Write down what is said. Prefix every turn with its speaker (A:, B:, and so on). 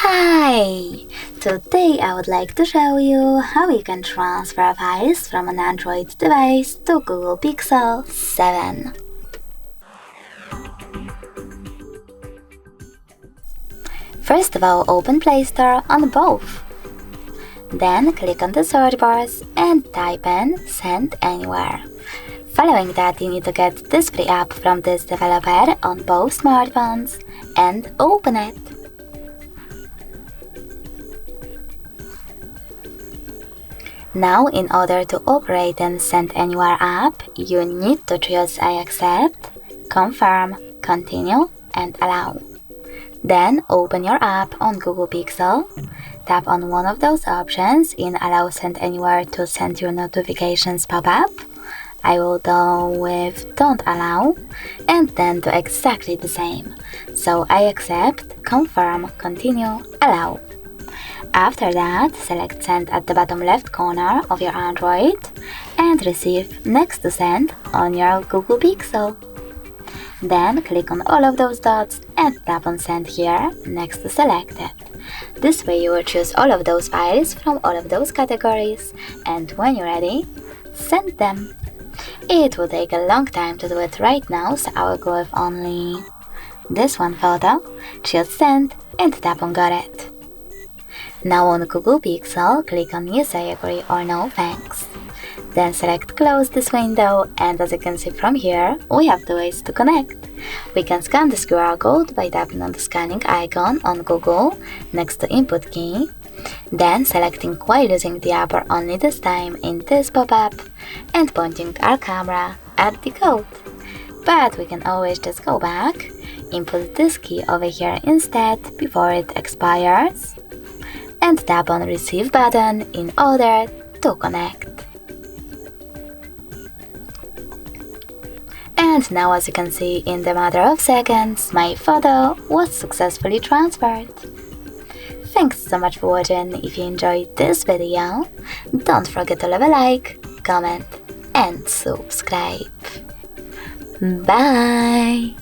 A: Hi! Today I would like to show you how you can transfer files from an Android device to Google Pixel 7. First of all, open Play Store on both. Then click on the search bars and type in Send Anywhere. Following that, you need to get this free app from this developer on both smartphones and open it. Now, in order to operate in Send Anywhere app, you need to choose I accept, confirm, continue, and allow. Then open your app on Google Pixel, tap on one of those options in Allow Send Anywhere to send your notifications pop-up. I will go with Don't Allow, and then do exactly the same. So I accept, confirm, continue, allow. After that, select Send at the bottom left corner of your Android and receive next to Send on your Google Pixel. Then click on all of those dots and tap on Send here next to Selected. This way you will choose all of those files from all of those categories, and when you're ready, send them. It will take a long time to do it right now, so I will go with only this one photo, choose Send and tap on Got It. Now on Google Pixel, click on Yes, I agree or No thanks. Then select Close this window, and as you can see from here, we have two ways to connect. We can scan this QR code by tapping on the scanning icon on Google next to Input key, then selecting while using the app or only this time in this pop-up, and pointing our camera at the code. But we can always just go back, input this key over here instead before it expires, and tap on Receive button in order to connect. And now, as you can see, in the matter of seconds, my photo was successfully transferred. Thanks so much for watching. If you enjoyed this video, don't forget to leave a like, comment and subscribe. Bye!